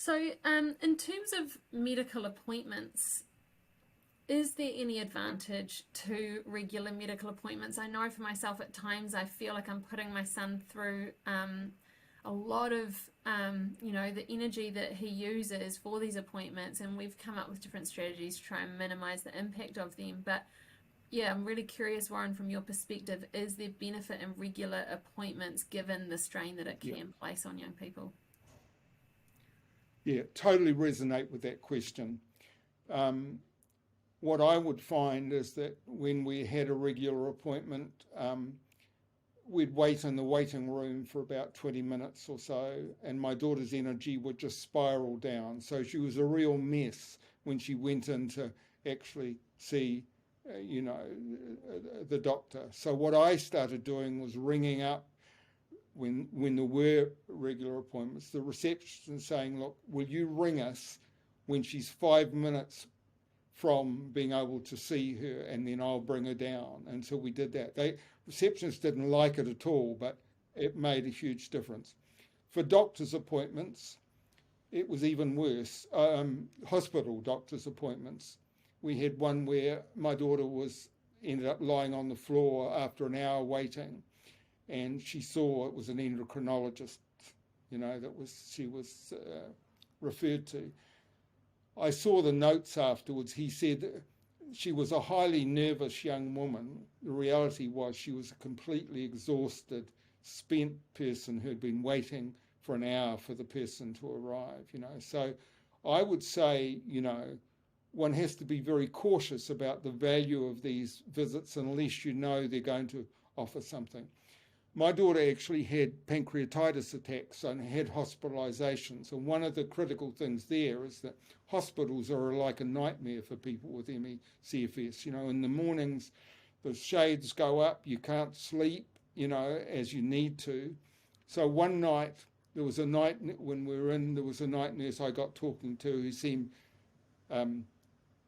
So, in terms of medical appointments, is there any advantage to regular medical appointments? I know for myself at times I feel like I'm putting my son through a lot of, the energy that he uses for these appointments, and we've come up with different strategies to try and minimize the impact of them. But yeah, I'm really curious, Warren, from your perspective, is there benefit in regular appointments given the strain that it Yeah, can place on young people? yeah, totally resonate with that question. Um, what I would find is that when we had a regular appointment, we'd wait in the waiting room for about 20 minutes or so, and my daughter's energy would just spiral down. So she was a real mess when she went in to actually see, the doctor. So what I started doing was ringing up when there were regular appointments, the receptionist, and saying, "Look, will you ring us when she's 5 minutes from being able to see her, and then I'll bring her down." And so we did that. Receptionists didn't like it at all, but it made a huge difference. For doctor's appointments, it was even worse. Hospital doctor's appointments. We had one where my daughter was ended up lying on the floor after an hour waiting, and she saw it was an endocrinologist, she was referred to. I saw the notes afterwards. He said she was a highly nervous young woman. The reality was she was a completely exhausted, spent person who'd been waiting for an hour for the person to arrive. So I would say, one has to be very cautious about the value of these visits unless you know they're going to offer something. My daughter actually had pancreatitis attacks and had hospitalizations. And one of the critical things there is that hospitals are like a nightmare for people with ME/CFS. In the mornings, the shades go up, you can't sleep, as you need to. So one night, there was a night when we were in, there was a night nurse I got talking to who seemed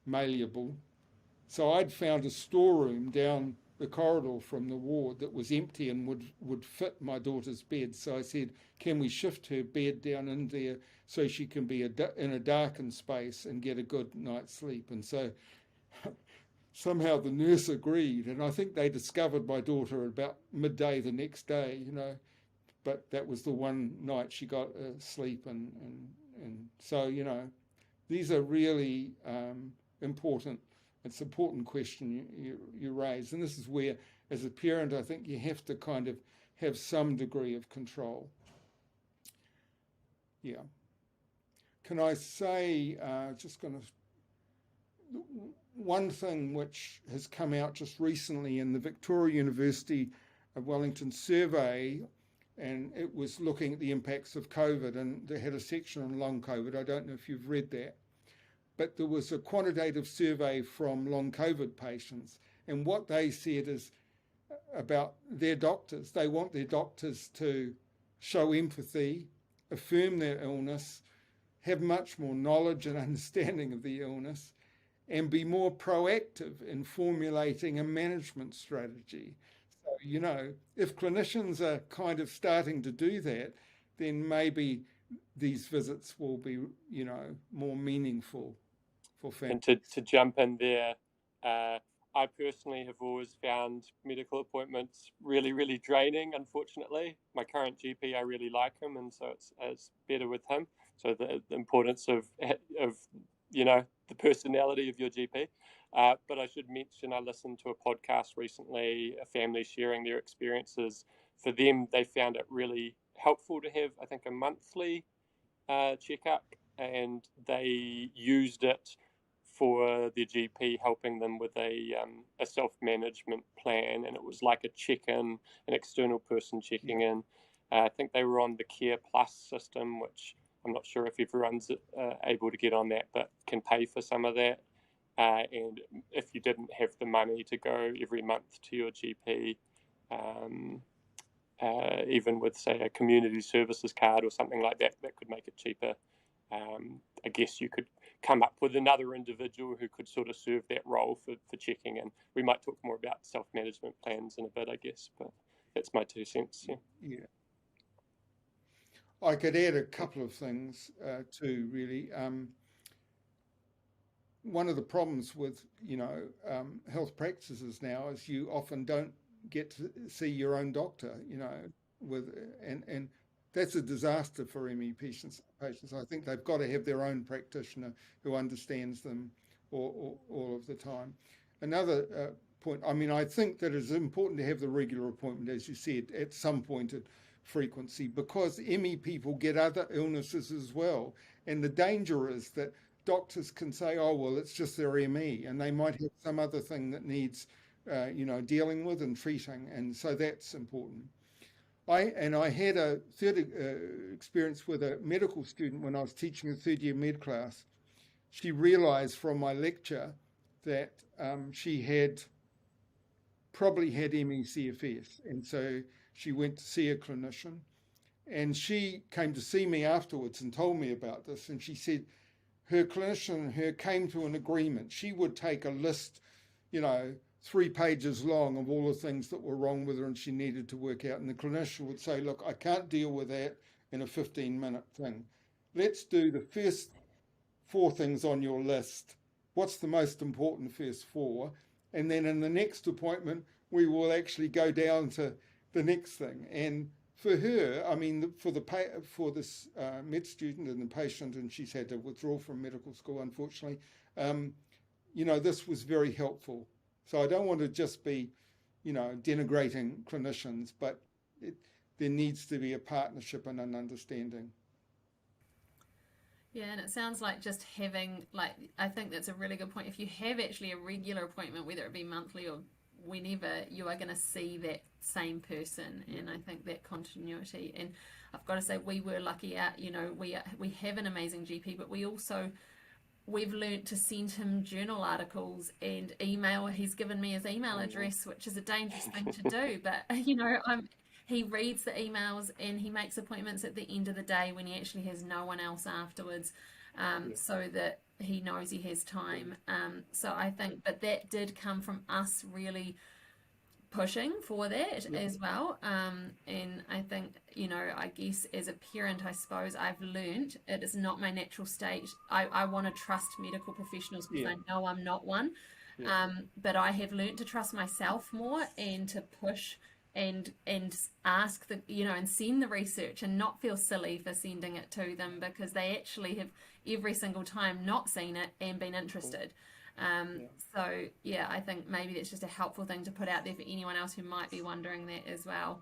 malleable. So I'd found a storeroom down the corridor from the ward that was empty and would fit my daughter's bed. So I said, can we shift her bed down in there so she can be in a darkened space and get a good night's sleep? And so somehow the nurse agreed, and I think they discovered my daughter about midday the next day, but that was the one night she got sleep. And so, these are really important. It's an important question you raise. And this is where, as a parent, I think you have to kind of have some degree of control. Yeah. Can I say, just going to, one thing which has come out just recently in the Victoria University of Wellington survey, and it was looking at the impacts of COVID, and they had a section on long COVID. I don't know if you've read that. But there was a quantitative survey from long COVID patients, and what they said is about their doctors. They want their doctors to show empathy, affirm their illness, have much more knowledge and understanding of the illness, and be more proactive in formulating a management strategy. So, if clinicians are kind of starting to do that, then maybe these visits will be, more meaningful for families. And to jump in there, I personally have always found medical appointments really, really draining, unfortunately. My current GP, I really like him, and so it's better with him. So the importance of the personality of your GP. But I should mention, I listened to a podcast recently, a family sharing their experiences. For them, they found it really helpful to have, I think, a monthly checkup, and they used it for their GP helping them with a self-management plan, and it was like a check-in, an external person checking in. I think they were on the Care Plus system, which I'm not sure if everyone's able to get on that, but can pay for some of that. And if you didn't have the money to go every month to your GP, even with, say, a community services card or something like that, that could make it cheaper. I guess you could come up with another individual who could sort of serve that role for checking in. We might talk more about self-management plans in a bit, I guess, but that's my 2 cents. Yeah. Yeah. I could add a couple of things too, really. One of the problems with, health practices now is you often don't get to see your own doctor, and that's a disaster for ME patients. I think they've got to have their own practitioner who understands them all of the time. Another point, I mean, I think that it's important to have the regular appointment, as you said, at some point at frequency, because ME people get other illnesses as well. And the danger is that doctors can say, oh, well, it's just their ME, and they might have some other thing that needs, dealing with and treating. And so that's important. I had a third experience with a medical student when I was teaching a third-year med class. She realized from my lecture that she had probably had ME/CFS, and so she went to see a clinician, and she came to see me afterwards and told me about this, and she said her clinician and her came to an agreement. She would take a list, 3 pages long of all the things that were wrong with her and she needed to work out, and the clinician would say, look, I can't deal with that in a 15-minute thing. Let's do the first 4 things on your list. What's the most important first 4? And then in the next appointment, we will actually go down to the next thing. And for her, I mean, for this med student and the patient, and she's had to withdraw from medical school, unfortunately, this was very helpful. So I don't want to just be, denigrating clinicians, but there needs to be a partnership and an understanding. Yeah, and it sounds like just having, I think that's a really good point. If you have actually a regular appointment, whether it be monthly or whenever, you are going to see that same person, and I think that continuity. And I've got to say, we were lucky out, we have an amazing GP, but we've learnt to send him journal articles and email. He's given me his email address, which is a dangerous thing to do, but he reads the emails and he makes appointments at the end of the day when he actually has no one else afterwards, so that he knows he has time. So I think, but that did come from us really pushing for that as well. And I think, I guess as a parent, I suppose I've learned it is not my natural state. I want to trust medical professionals because I know I'm not one. But I have learned to trust myself more and to push and ask and send the research and not feel silly for sending it to them, because they actually have every single time not seen it and been interested. So I think maybe that's just a helpful thing to put out there for anyone else who might be wondering that as well.